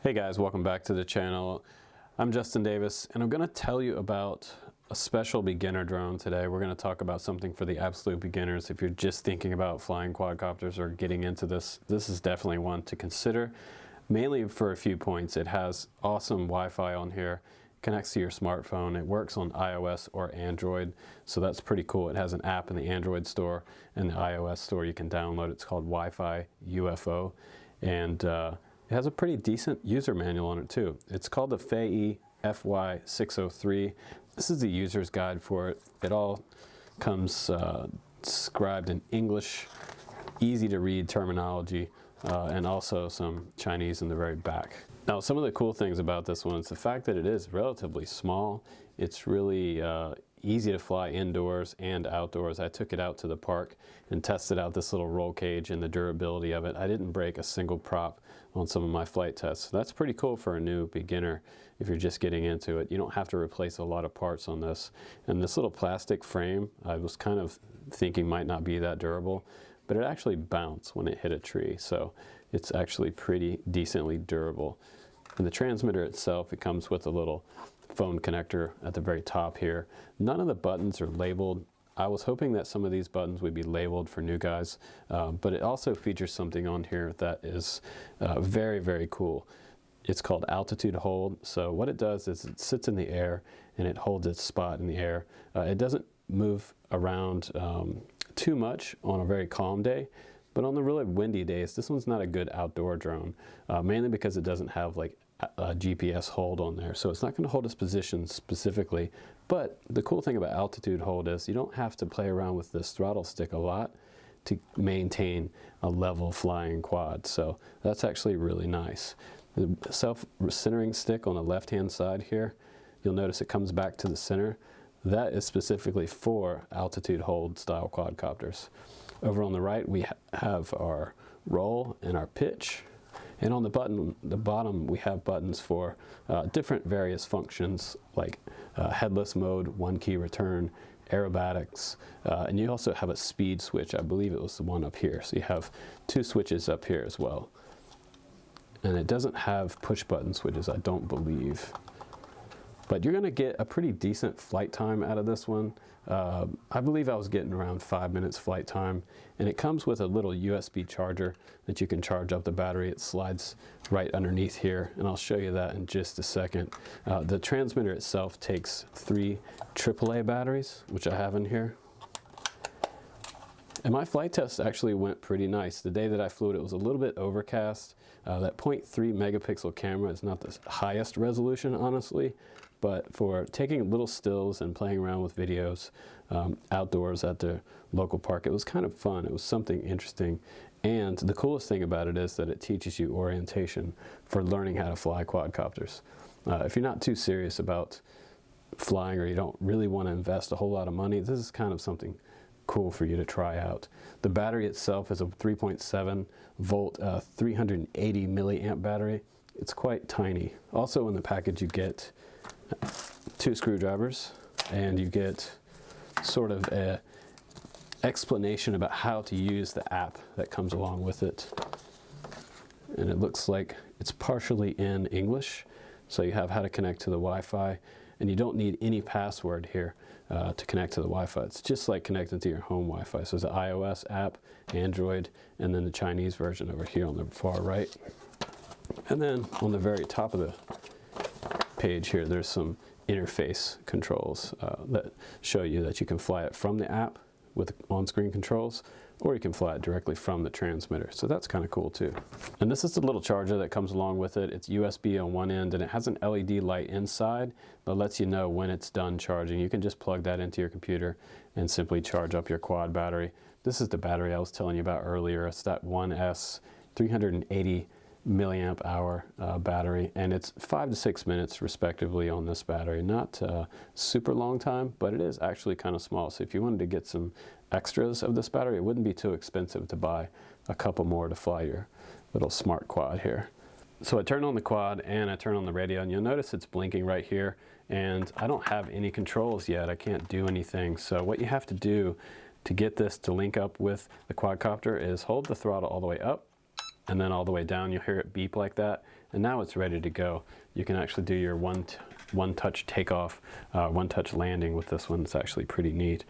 Hey guys, welcome back to the channel. I'm Justin Davis and I'm going to tell you about a special beginner drone today. We're going to talk about something for the absolute beginners. If you're just thinking about flying quadcopters or getting into this is definitely one to consider, mainly for a few points. It has awesome Wi-Fi on here, connects to your smartphone. It works on iOS or Android, so that's pretty cool. It has an app in the Android store and the iOS store you can download. It's called Wi-Fi UFO, and it has a pretty decent user manual on it too. It's called the Fayee FY603. This is the user's guide for it. It all comes described in English, easy to read terminology, and also some Chinese in the very back. Now, some of the cool things about this one is the fact that it is relatively small. It's really easy to fly indoors and outdoors. I took it out to the park and tested out this little roll cage and the durability of it. I didn't break a single prop on some of my flight tests. So that's pretty cool for a new beginner if you're just getting into it. You don't have to replace a lot of parts on this. And this little plastic frame, I was kind of thinking might not be that durable, but it actually bounced when it hit a tree. So it's actually pretty decently durable. And the transmitter itself, it comes with a little phone connector at the very top here. None of the buttons are labeled. I was hoping that some of these buttons would be labeled for new guys, but it also features something on here that is very, very cool. It's called altitude hold. So what it does is it sits in the air and it holds its spot in the air. It doesn't move around too much on a very calm day, but on the really windy days, this one's not a good outdoor drone, mainly because it doesn't have like a GPS hold on there. So it's not going to hold its position specifically. But the cool thing about altitude hold is you don't have to play around with this throttle stick a lot to maintain a level flying quad. So that's actually really nice. The self-centering stick on the left-hand side here, you'll notice it comes back to the center. That is specifically for altitude hold style quadcopters. Over on the right, we have our roll and our pitch. And on the bottom, we have buttons for different various functions like headless mode, one key return, aerobatics, and you also have a speed switch. I believe it was the one up here. So you have two switches up here as well. And it doesn't have push button switches, I don't believe. But you're going to get a pretty decent flight time out of this one. I believe I was getting around 5 minutes flight time. And it comes with a little USB charger that you can charge up the battery. It slides right underneath here, and I'll show you that in just a second. The transmitter itself takes 3 AAA batteries, which I have in here. And my flight test actually went pretty nice. The day that I flew it, it was a little bit overcast. That 0.3 megapixel camera is not the highest resolution, honestly, but for taking little stills and playing around with videos outdoors at the local park, it was kind of fun. It was something interesting. And the coolest thing about it is that it teaches you orientation for learning how to fly quadcopters. If you're not too serious about flying or you don't really want to invest a whole lot of money, this is kind of something cool for you to try out. The battery itself is a 3.7 volt 380 milliamp battery. It's quite tiny. Also in the package you get 2 screwdrivers, and you get sort of a explanation about how to use the app that comes along with it. And it looks like it's partially in English, so you have how to connect to the Wi-Fi, and you don't need any password here to connect to the Wi-Fi. It's just like connecting to your home Wi-Fi. So there's an iOS app, Android, and then the Chinese version over here on the far right. And then on the very top of the page here, there's some interface controls that show you that you can fly it from the app with on-screen controls, or you can fly it directly from the transmitter. So that's kind of cool too. And this is the little charger that comes along with it. It's USB on one end, and it has an LED light inside that lets you know when it's done charging. You can just plug that into your computer and simply charge up your quad battery. This is the battery I was telling you about earlier. It's that 1S 380 milliamp hour battery, and it's 5 to 6 minutes respectively on this battery. Not super long time, but it is actually kind of small. So if you wanted to get some extras of this battery, it wouldn't be too expensive to buy a couple more to fly your little smart quad here. So I turn on the quad and I turn on the radio, and you'll notice it's blinking right here, and I don't have any controls yet. I can't do anything. So what you have to do to get this to link up with the quadcopter is hold the throttle all the way up and then all the way down. You'll hear it beep like that, and now it's ready to go. You can actually do your one-touch takeoff, one-touch landing with this one. It's actually pretty neat.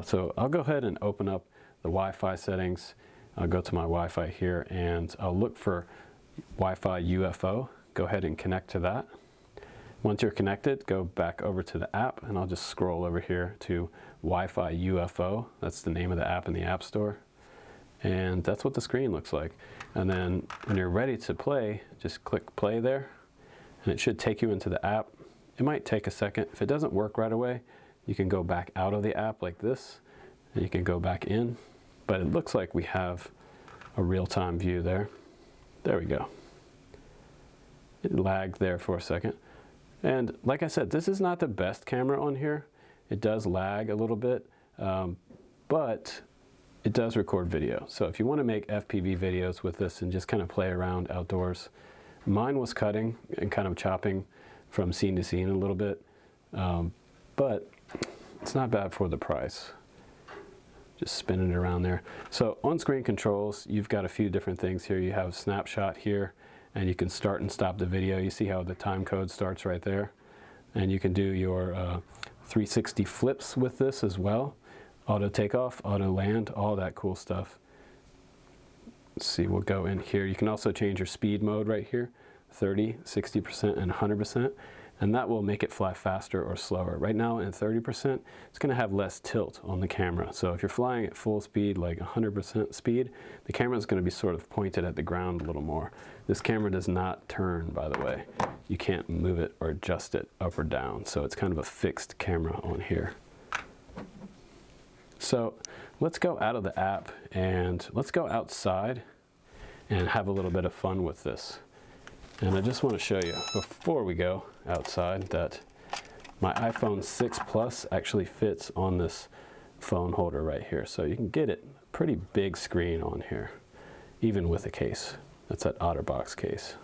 So I'll go ahead and open up the Wi-Fi settings. I'll go to my Wi-Fi here, and I'll look for Wi-Fi UFO. Go ahead and connect to that. Once you're connected, go back over to the app, and I'll just scroll over here to Wi-Fi UFO. That's the name of the app in the App Store. And that's what the screen looks like. And then when you're ready to play, just click play there, and it should take you into the app. It might take a second. If it doesn't work right away, you can go back out of the app like this, and you can go back in. But it looks like we have a real-time view there. There we go. It lagged there for a second. And like I said, this is not the best camera on here. It does lag a little bit, but it does record video. So if you want to make FPV videos with this and just kind of play around outdoors, mine was cutting and kind of chopping from scene to scene a little bit, but it's not bad for the price. Just spinning it around there. So on-screen controls, you've got a few different things here. You have snapshot here, and you can start and stop the video. You see how the time code starts right there. And you can do your 360 flips with this as well. Auto takeoff, auto land, all that cool stuff. Let's see, we'll go in here. You can also change your speed mode right here, 30, 60%, and 100%. And that will make it fly faster or slower. Right now in 30%, it's gonna have less tilt on the camera. So if you're flying at full speed, like 100% speed, the camera is gonna be sort of pointed at the ground a little more. This camera does not turn, by the way. You can't move it or adjust it up or down. So it's kind of a fixed camera on here. So let's go out of the app and let's go outside and have a little bit of fun with this. And I just want to show you, before we go outside, that my iPhone 6 Plus actually fits on this phone holder right here. So you can get it, pretty big screen on here, even with a case. That's that OtterBox case.